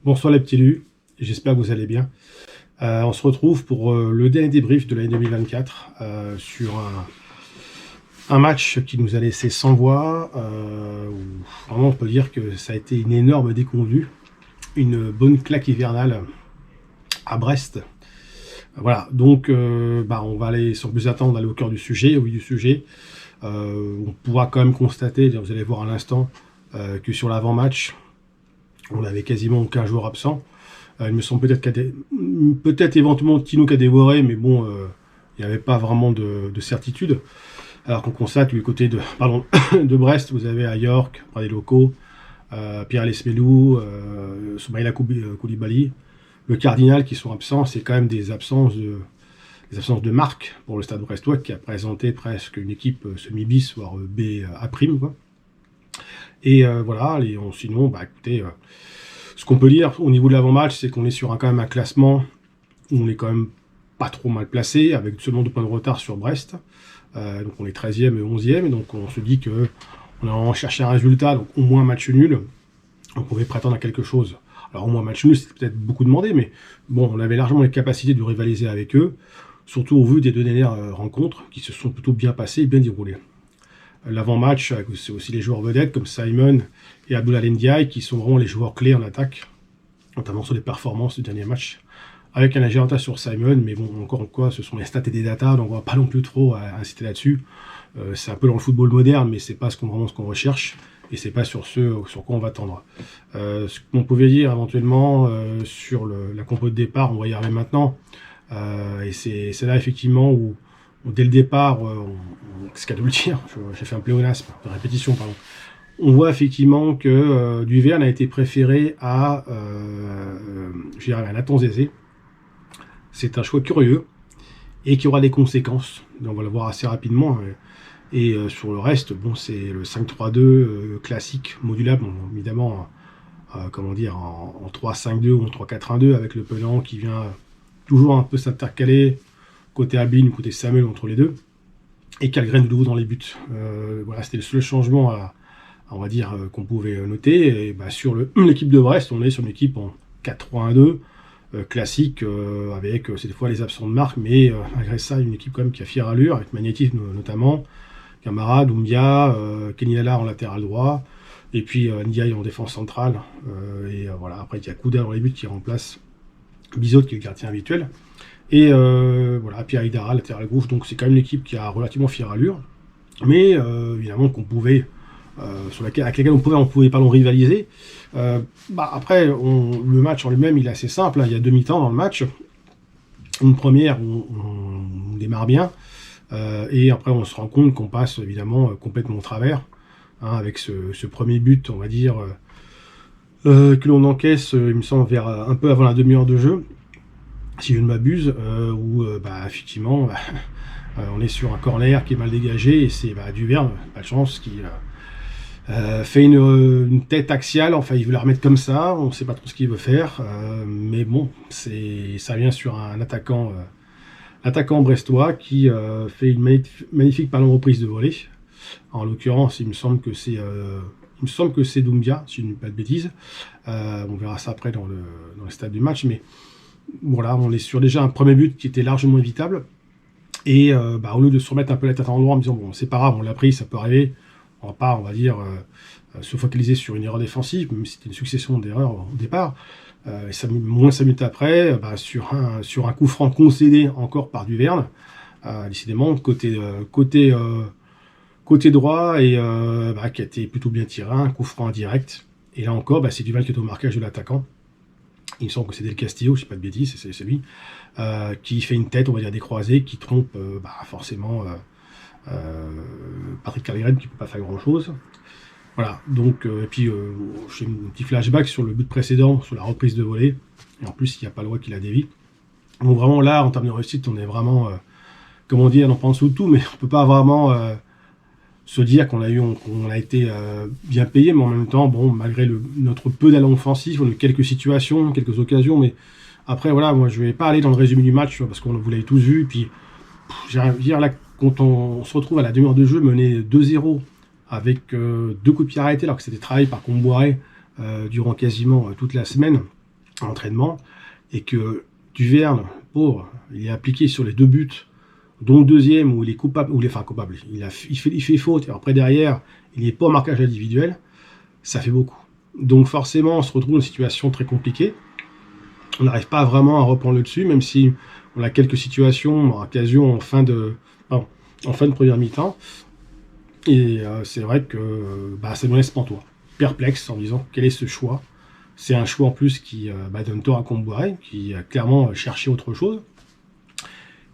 Bonsoir les petits lus, j'espère que vous allez bien. On se retrouve pour le dernier débrief de l'année 2024 sur un match qui nous a laissé sans voix. Où vraiment on peut dire que ça a été une énorme déconvenue, une bonne claque hivernale à Brest. Voilà, donc on va aller sans plus attendre aller au cœur du sujet, au vif du sujet. On pourra quand même constater, vous allez voir à l'instant, que sur l'avant-match, on avait quasiment aucun joueur absent. Il me semble peut-être éventuellement Tino qui a dévoré, mais bon, il n'y avait pas vraiment de certitude. Alors qu'on constate du côté de Brest, vous avez à York, des locaux, Pierre Lesmelou, Soumaïla Koulibaly, le Cardinal qui sont absents. C'est quand même des absences de marque pour le Stade brestois qui a présenté presque une équipe semi-bis, voire B à prime, quoi. Et voilà, sinon, écoutez, ce qu'on peut dire au niveau de l'avant-match, c'est qu'on est sur quand même un classement où on est quand même pas trop mal placé, avec seulement 2 points de retard sur Brest. Donc on est 13e et 11e, et donc on se dit qu'on a cherché un résultat, donc au moins un match nul, on pouvait prétendre à quelque chose. Alors au moins un match nul, c'était peut-être beaucoup demandé, mais bon, on avait largement les capacités de rivaliser avec eux, surtout au vu des 2 dernières rencontres, qui se sont plutôt bien passées et bien déroulées. L'avant-match, c'est aussi les joueurs vedettes comme Simon et Abdoulaye Ndiaye qui sont vraiment les joueurs clés en attaque, notamment sur les performances du dernier match, avec un agenda sur Simon, mais bon, encore une fois, ce sont les stats et des datas, donc on va pas non plus trop inciter là-dessus. C'est un peu dans le football moderne, mais c'est pas vraiment ce qu'on recherche, et c'est pas sur quoi on va tendre. Ce qu'on pouvait dire éventuellement sur la compo de départ, on va y arriver maintenant, et c'est là effectivement où dès le départ, c'est qu'à de le dire, j'ai fait un pléonasme, de répétition, pardon. On voit effectivement que Duverne a été préféré à Nathan Zézé. C'est un choix curieux et qui aura des conséquences. On va le voir assez rapidement. Et sur le reste, bon, c'est le 5-3-2 classique, modulable, évidemment, en 3-5-2 ou en 3-4-1-2, avec le Penant qui vient toujours un peu s'intercaler, côté Albin, côté Samuel, entre les deux, et Kalgren de nouveau dans les buts. Voilà, c'était le seul changement on va dire, qu'on pouvait noter. Et sur l'équipe de Brest, on est sur une équipe en 4-3-1-2, classique, avec cette fois les absents de marque, mais malgré ça, une équipe quand même qui a fière allure, avec Magnétisme notamment, Camara, Doumbia, Kenny Lallard en latéral droit, et puis Ndiaye en défense centrale, et voilà, après il y a Kouda dans les buts qui remplace Bizot qui est le gardien habituel. Et voilà, Pierre Aïdara, latéral gauche, donc c'est quand même une équipe qui a relativement fière allure, mais évidemment qu'on pouvait, avec laquelle on pouvait rivaliser. Après, le match en lui-même, il est assez simple, hein. Il y a 2 mi-temps dans le match. Une première où on démarre bien, et après on se rend compte qu'on passe évidemment complètement au travers, hein, avec ce premier but, on va dire, que l'on encaisse, il me semble, un peu avant la demi-heure de jeu, si je ne m'abuse, où effectivement on est sur un corner qui est mal dégagé, et c'est Duverne, pas de chance, qui fait une tête axiale. Enfin, il veut la remettre comme ça, on ne sait pas trop ce qu'il veut faire, mais bon, ça vient sur un attaquant brestois qui fait une magnifique reprise de volée. En l'occurrence, il me semble que c'est Doumbia, si je ne dis pas de bêtises. On verra ça après dans le stade du match, mais voilà, on est sur déjà un premier but qui était largement évitable. Et au lieu de se remettre un peu la tête en endroit en disant bon, c'est pas grave, on l'a pris, ça peut arriver, on va pas, on va dire, se focaliser sur une erreur défensive, même si c'était une succession d'erreurs au départ. Moins 5 minutes après, sur un coup franc concédé encore par Duverne, décidément, côté droit, et qui a été plutôt bien tiré, un coup franc indirect. Et là encore, c'est Duval qui est au marquage de l'attaquant. Il me semble que c'est Del Castillo, je ne sais pas de bêtises, c'est lui, qui fait une tête, on va dire, décroisée, qui trompe forcément Patrick Kalgren, qui ne peut pas faire grand-chose. Voilà, donc, et puis j'ai un petit flashback sur le but précédent, sur la reprise de volée, et en plus, il n'y a pas le droit qui la dévie. Donc vraiment, là, en termes de réussite, on est vraiment, on n'en prend en dessous de tout, mais on ne peut pas vraiment se dire qu'on a été bien payé, mais en même temps, bon, malgré notre peu d'allant offensif, on a eu quelques situations, quelques occasions, mais après, voilà, moi, je ne vais pas aller dans le résumé du match, parce que vous l'avez tous vu, puis, dire là, quand on se retrouve à la demi-heure de jeu, mené 2-0, avec 2 coups de pied arrêtés, alors que c'était travaillé par Comboiré durant quasiment toute la semaine, à l'entraînement, et que Duverne, pauvre, il est appliqué sur les 2 buts, dont le deuxième où il est coupable, coupable, il fait faute, et après derrière, il n'est pas en marquage individuel, ça fait beaucoup. Donc forcément, on se retrouve dans une situation très compliquée. On n'arrive pas vraiment à reprendre le dessus, même si on a quelques situations, occasions en fin de première mi-temps. Et c'est vrai que ça nous laisse pantois, perplexe, en disant quel est ce choix. C'est un choix en plus qui donne tort à Comboiré, qui a clairement cherché autre chose.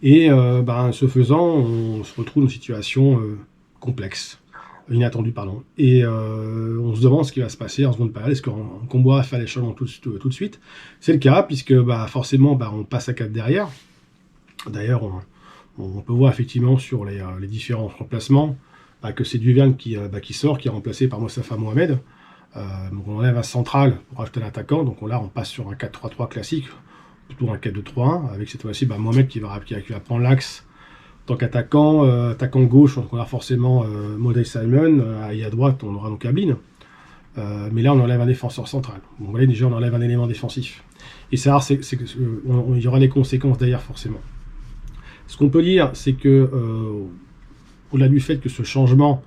Et ce faisant, on se retrouve dans une situation complexe, inattendue, pardon. Et on se demande ce qui va se passer en seconde période. Est-ce que Comboiré fait les changements tout de suite? C'est le cas, puisque forcément, on passe à 4 derrière. D'ailleurs, on peut voir effectivement sur les différents remplacements que c'est Duverne qui sort, qui est remplacé par Mostafa Mohamed. Donc on enlève un central pour rajouter un attaquant. Donc là, on passe sur un 4-3-3 classique, plutôt un 4-2-3-1, avec cette fois-ci Mohamed qui va prendre l'axe en tant qu'attaquant. Attaquant gauche, on a forcément Modest Simon, et à droite, on aura donc Ablin. Mais là, on enlève un défenseur central. Donc vous voyez, déjà, on enlève un élément défensif. Et ça, il y aura des conséquences derrière, forcément. Ce qu'on peut dire, c'est que, au-delà du fait que ce changement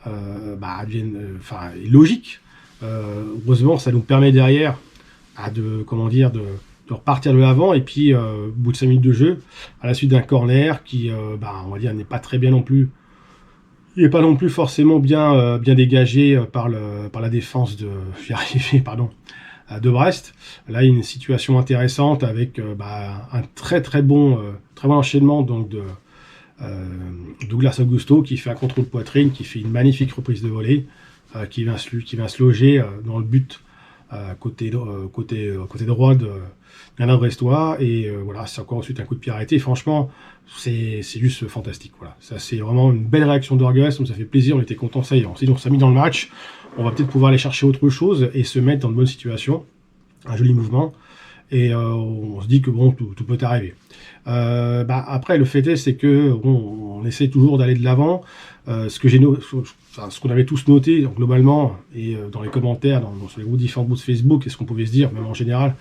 est logique, heureusement, ça nous permet derrière de repartir de l'avant, et puis, au bout de 5 minutes de jeu, à la suite d'un corner qui, on va dire, n'est pas très bien non plus. Il n'est pas non plus forcément bien dégagé par la défense de Brest. Là, il y a une situation intéressante avec un très bon enchaînement donc de Douglas Augusto qui fait un contrôle poitrine, qui fait une magnifique reprise de volée, qui vient se loger dans le but côté droit d'un brestois, et voilà, c'est encore ensuite un coup de pied arrêté. Franchement, c'est juste fantastique. Voilà, ça c'est vraiment une belle réaction d'Orgues, donc ça fait plaisir, on était contents, ça y est, on s'est mis dans le match, on va peut-être pouvoir aller chercher autre chose et se mettre dans de bonnes situations, un joli mouvement, et on se dit que bon, tout peut arriver. Après, le fait est, c'est que on essaie toujours d'aller de l'avant. Ce qu'on avait tous noté donc, globalement, et dans les commentaires, sur les différents groupes de Facebook, et ce qu'on pouvait se dire, même en général,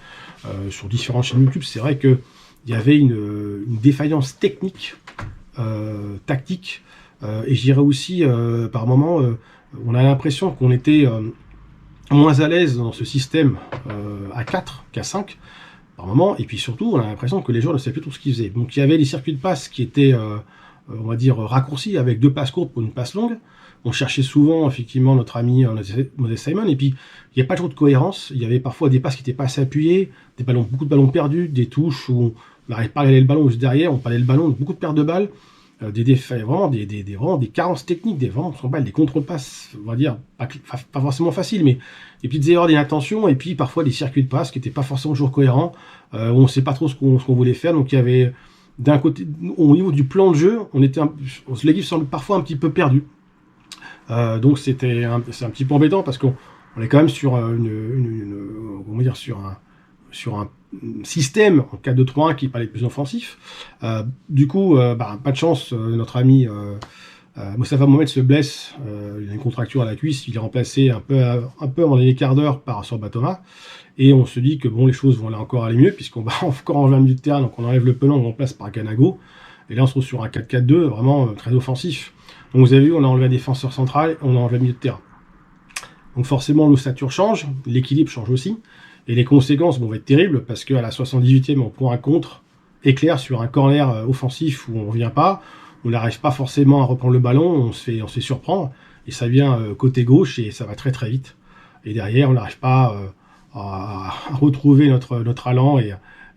sur différentes chaînes YouTube, c'est vrai qu'il y avait une défaillance technique, tactique, et je dirais aussi, par moments, on a l'impression qu'on était moins à l'aise dans ce système à 4 qu'à 5, par moment, et puis surtout, on a l'impression que les joueurs ne savaient plus tout ce qu'ils faisaient. Donc il y avait des circuits de passe qui étaient, on va dire, raccourcis, avec 2 passes courtes pour une passe longue. On cherchait souvent, effectivement, notre ami Modest Simon, et puis il n'y a pas toujours de cohérence. Il y avait parfois des passes qui n'étaient pas assez appuyées, beaucoup de ballons perdus, des touches où on n'arrivait pas à aller le ballon juste derrière, on parlait le ballon, beaucoup de pertes de balles, vraiment des carences techniques, des contre-passes, on va dire, pas forcément faciles, mais des petites erreurs d'inattention, et puis parfois des circuits de passe qui n'étaient pas forcément toujours cohérents, où on ne sait pas trop ce qu'on voulait faire. Donc il y avait, d'un côté, au niveau du plan de jeu, l'équipe semble parfois un petit peu perdue. Donc c'est un petit peu embêtant, parce qu'on est quand même sur sur un système en 4-2-3-1 qui paraît plus offensif. Du coup, pas de chance, notre ami Mostafa Mohamed se blesse, il a une contracture à la cuisse, il est remplacé un peu avant les quarts d'heure par Sorba Thomas, et on se dit que bon, les choses vont là encore aller mieux, puisqu'on va encore en 20 minutes de terrain, donc on enlève le pelon, on remplace par Ganago, et là on se retrouve sur un 4-4-2 vraiment très offensif. Donc vous avez vu, on a enlevé un défenseur central, on a enlevé un milieu de terrain. Donc forcément l'ossature change, l'équilibre change aussi, et les conséquences vont être terribles, parce qu'à la 78e, on prend un contre éclair sur un corner offensif où on ne revient pas, on n'arrive pas forcément à reprendre le ballon, on se fait surprendre, et ça vient côté gauche, et ça va très très vite. Et derrière, on n'arrive pas à retrouver notre allant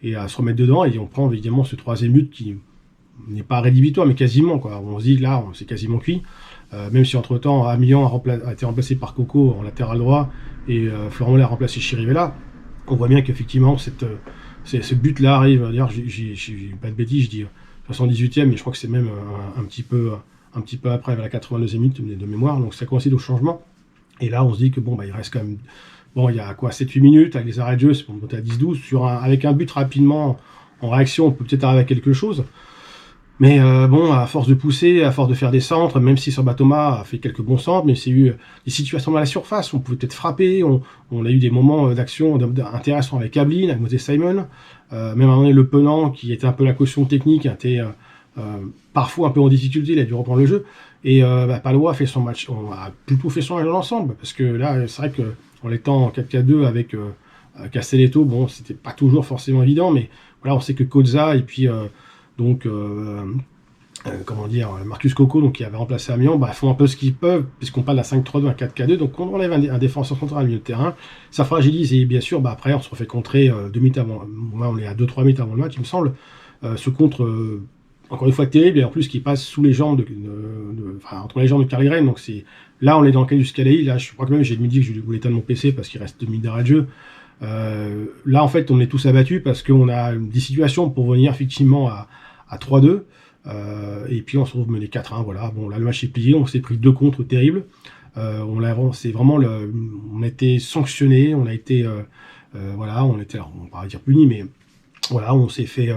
et à se remettre dedans, et on prend évidemment ce 3e but qui n'est pas rédhibitoire, mais quasiment, quoi. On se dit là, c'est quasiment cuit, même si entre-temps, Amiens a été remplacé par Coco en latéral droit, et Florent Moller a remplacé Chirivella. On voit bien qu'effectivement, ce but-là arrive, d'ailleurs, j'ai pas de bêtises, je dis 78e, mais je crois que c'est même un petit peu après, vers la 82e minute de mémoire, donc ça coïncide au changement. Et là, on se dit que bon, il reste quand même, il y a quoi, 7-8 minutes, avec les arrêts de jeu, c'est pour monter à 10-12, avec un but rapidement en réaction, on peut peut-être arriver à quelque chose. Mais bon, à force de pousser, à force de faire des centres, même si Samba Thomas a fait quelques bons centres, mais c'est eu des situations dans la surface, on pouvait peut-être frapper, on a eu des moments d'action intéressants avec Ablin, avec Moses Simon, même à un moment donné, Le Penant, qui était un peu la caution technique, était parfois un peu en difficulté, il a dû reprendre le jeu, et Palois a fait son match, on a plutôt fait son match dans l'ensemble, parce que là, c'est vrai qu'en étant en 4-4-2 avec Castelletto, bon, c'était pas toujours forcément évident, mais voilà, on sait que Koza, et puis donc comment dire, Marcus Coco, donc qui avait remplacé Amiens, bah, font un peu ce qu'ils peuvent, puisqu'on parle d'un 5-3-2, un 4-4-2, donc on enlève un défenseur central au milieu de terrain, ça fragilise, et bien sûr, bah, après, on se refait contrer 2 minutes avant, moi, on est à 2-3 minutes avant le match, il me semble, ce contre, encore une fois, terrible, et en plus, qui passe sous les jambes, enfin, entre les jambes de Carly Rain, donc c'est, là, on est dans le cas du Scalaï, là, je crois que même, j'ai dit que je voulais éteindre mon PC, parce qu'il reste 2 minutes d'arrêt de jeu, là, en fait, on est tous abattus, parce qu'on a des situations pour venir, effectivement, à 3-2, et puis on se retrouve mené 4-1, voilà. Bon, là le match est plié, on s'est pris 2 contre terribles. C'est vraiment on a été sanctionné, on a été, voilà, on était, alors, on va pas dire puni, mais voilà, on s'est fait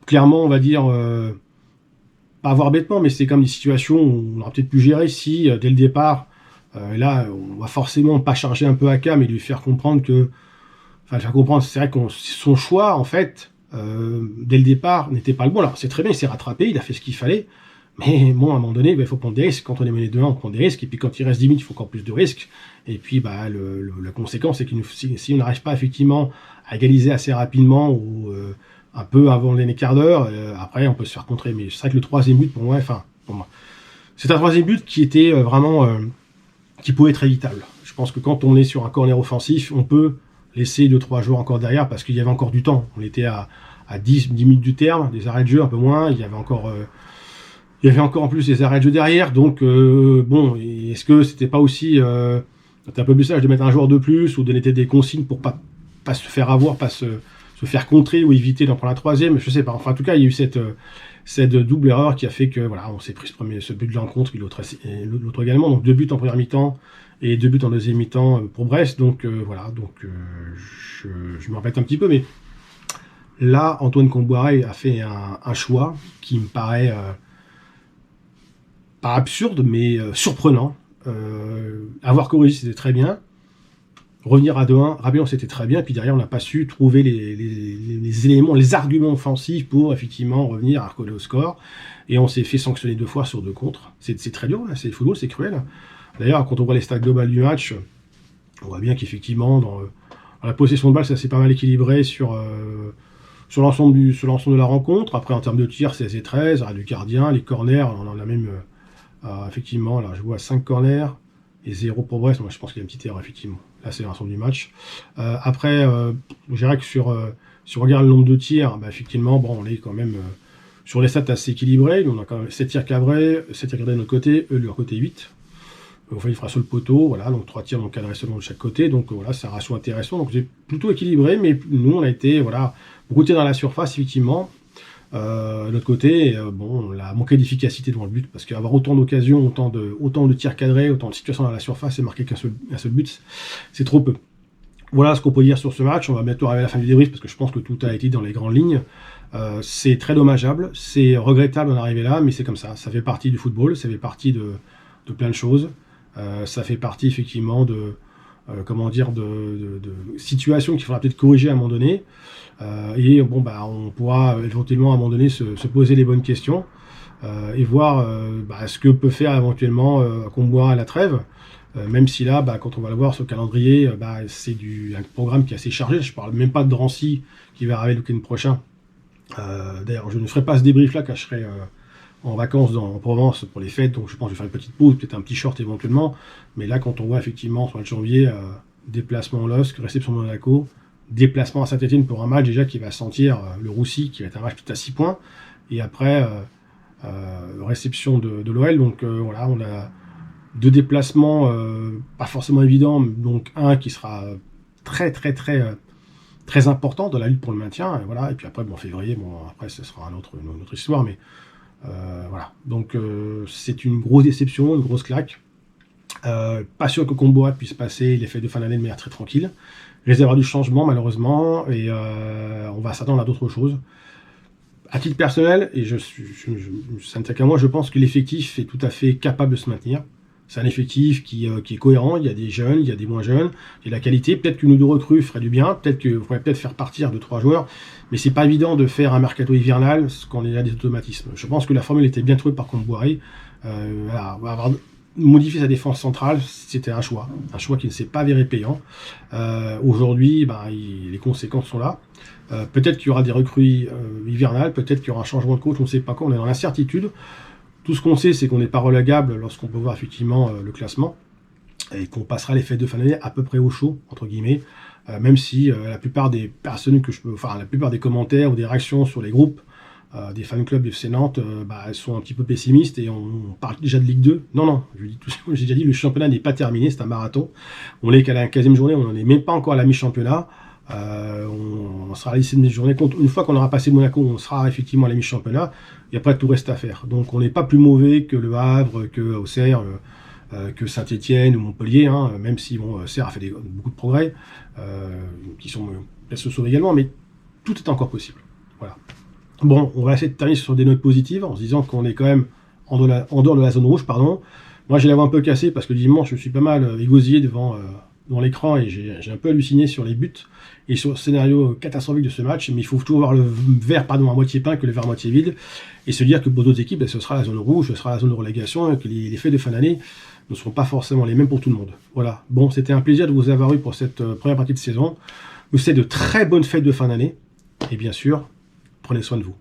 clairement, on va dire, pas avoir bêtement, mais c'est comme des situations où on aurait peut-être pu gérer si dès le départ, là, on va forcément pas charger un peu Aka, mais lui faire comprendre que, enfin, faire comprendre, c'est vrai que son choix, en fait, dès le départ, n'était pas le bon. Alors, c'est très bien, il s'est rattrapé, il a fait ce qu'il fallait, mais bon, à un moment donné, il faut prendre des risques. Quand on est mené de 1, on prend des risques, et puis quand il reste 10 minutes, il faut encore plus de risques. Et puis, bah, la conséquence, c'est que si on n'arrive pas effectivement à égaliser assez rapidement, ou un peu avant les quarts d'heure, après, on peut se faire contrer. Mais c'est vrai que le troisième but, pour moi, c'est un troisième but qui était vraiment, qui pouvait être évitable. Je pense que quand on est sur un corner offensif, on peut laisser 2-3 joueurs encore derrière, parce qu'il y avait encore du temps. On était à 10 minutes du terme, des arrêts de jeu un peu moins, il y avait encore en plus des arrêts de jeu derrière, donc bon, est-ce que c'était pas aussi c'était un peu plus sage de mettre un joueur de plus, ou de donner des consignes pour pas se faire avoir, pas se faire contrer, ou éviter d'en prendre la troisième, je sais pas. Enfin, en tout cas, il y a eu cette double erreur qui a fait que voilà, on s'est pris ce but de l'encontre, puis l'autre également, donc 2 buts en première mi-temps et 2 buts en deuxième mi-temps pour Brest, donc voilà, donc je me répète un petit peu, mais là, Antoine Kombouaré a fait un choix qui me paraît pas absurde, mais surprenant. Avoir corrigé, c'était très bien. Revenir à 2-1, rapidement, c'était très bien. Et puis derrière, on n'a pas su trouver les éléments, les arguments offensifs pour effectivement revenir à recoller au score. Et on s'est fait sanctionner 2 fois sur 2 contre. C'est très dur, là. C'est le football, c'est cruel. D'ailleurs, quand on voit les stats globales du match, on voit bien qu'effectivement, dans la possession de balle, ça s'est pas mal équilibré sur l'ensemble de la rencontre. Après, en termes de tir, c'est 13, arrêt du gardien, les corners, on en a même effectivement, là je vois 5 corners et 0 pour Brest. Moi je pense qu'il y a une petite erreur, effectivement. Là c'est l'ensemble du match. Après, je dirais que si on regarde le nombre de tirs, bah, effectivement, bon, on est quand même sur les stats assez équilibrés. On a quand même 7 tirs cadrés, 7 tirs cadrés de notre côté, eux de leur côté 8. Enfin, il fera sur le poteau, voilà, donc 3 tirs encadrés seulement de chaque côté, donc voilà, c'est un ratio intéressant, donc c'est plutôt équilibré, mais nous on a été, voilà, beaucoup de tirs dans la surface, effectivement. De l'autre côté, bon, on a manqué d'efficacité devant le but, parce qu'avoir autant d'occasions, autant de tirs cadrés, autant de situations dans la surface et marquer qu'un seul but, c'est trop peu. Voilà ce qu'on peut dire sur ce match. On va bientôt arriver à la fin du débrief, parce que je pense que tout a été dans les grandes lignes. C'est très dommageable, c'est regrettable d'en arriver là, mais c'est comme ça fait partie du football, ça fait partie de plein de choses. Ça fait partie effectivement de situations qu'il faudra peut-être corriger à un moment donné. Et bon, bah, on pourra éventuellement à un moment donné se poser les bonnes questions et voir ce que peut faire éventuellement Kombouaré à la trêve. Même si là, quand on va le voir sur le calendrier, c'est un programme qui est assez chargé. Je ne parle même pas de Drancy qui va arriver le week-end prochain. D'ailleurs, je ne ferai pas ce débrief là car je serai en vacances en Provence pour les fêtes, donc je pense que je vais faire une petite pause, peut-être un petit short éventuellement, mais là quand on voit effectivement sur le mois de janvier, déplacement en LOSC, réception de Monaco, déplacement à Saint-Etienne pour un match déjà qui va sentir le roussi, qui va être un match tout à 6 points, et après réception de l'OL, donc voilà, on a 2 déplacements pas forcément évidents, donc un qui sera très important dans la lutte pour le maintien, et voilà, et puis après, février, après ce sera une autre histoire, mais voilà, donc c'est une grosse déception, une grosse claque. Pas sûr que Kombouaré puisse passer les fêtes de fin d'année de manière très tranquille. Il risque d'avoir du changement malheureusement, et on va s'attendre à d'autres choses. À titre personnel, et ça ne tient qu'à moi, je pense que l'effectif est tout à fait capable de se maintenir. C'est un effectif qui est cohérent, il y a des jeunes, il y a des moins jeunes, il y a de la qualité. Peut-être qu'une ou deux recrues ferait du bien, peut-être qu'il faudrait peut-être faire partir 2-3 joueurs, mais c'est pas évident de faire un mercato hivernal quand il y a des automatismes. Je pense que la formule était bien trouvée par Comboiré. Avoir modifié sa défense centrale, c'était un choix qui ne s'est pas avéré payant. Aujourd'hui, les conséquences sont là. Peut-être qu'il y aura des recrues hivernales, peut-être qu'il y aura un changement de coach, on ne sait pas quand, on est dans l'incertitude. Tout ce qu'on sait, c'est qu'on n'est pas relégable lorsqu'on peut voir effectivement le classement et qu'on passera les fêtes de fin d'année à peu près au chaud, entre guillemets, même si la plupart des personnes la plupart des commentaires ou des réactions sur les groupes des fan clubs du FC Nantes, elles sont un petit peu pessimistes et on parle déjà de Ligue 2. Non, j'ai déjà dit, le championnat n'est pas terminé, c'est un marathon. On est qu'à la 15e journée, on n'en est même pas encore à la mi-championnat. On sera à la 17e journée. Une fois qu'on aura passé Monaco, on sera effectivement à la mi-championnat. Et après, tout reste à faire. Donc, on n'est pas plus mauvais que Le Havre, que Auxerre, que Saint-Etienne ou Montpellier, même si Auxerre a fait beaucoup de progrès, qui sont peut-être se sauver également, mais tout est encore possible. Voilà. Bon, on va essayer de terminer sur des notes positives en se disant qu'on est quand même en dehors de la zone rouge, pardon. Moi, j'ai la voix un peu cassée parce que dimanche, je suis pas mal égosillé devant l'écran et j'ai un peu halluciné sur les buts et sur le scénario catastrophique de ce match, mais il faut toujours voir le verre à moitié plein que le verre à moitié vide et se dire que pour d'autres équipes, ce sera la zone rouge, ce sera la zone de relégation et que les fêtes de fin d'année ne seront pas forcément les mêmes pour tout le monde. Voilà, bon, c'était un plaisir de vous avoir eu pour cette première partie de saison. Je vous souhaite de très bonnes fêtes de fin d'année et bien sûr, prenez soin de vous.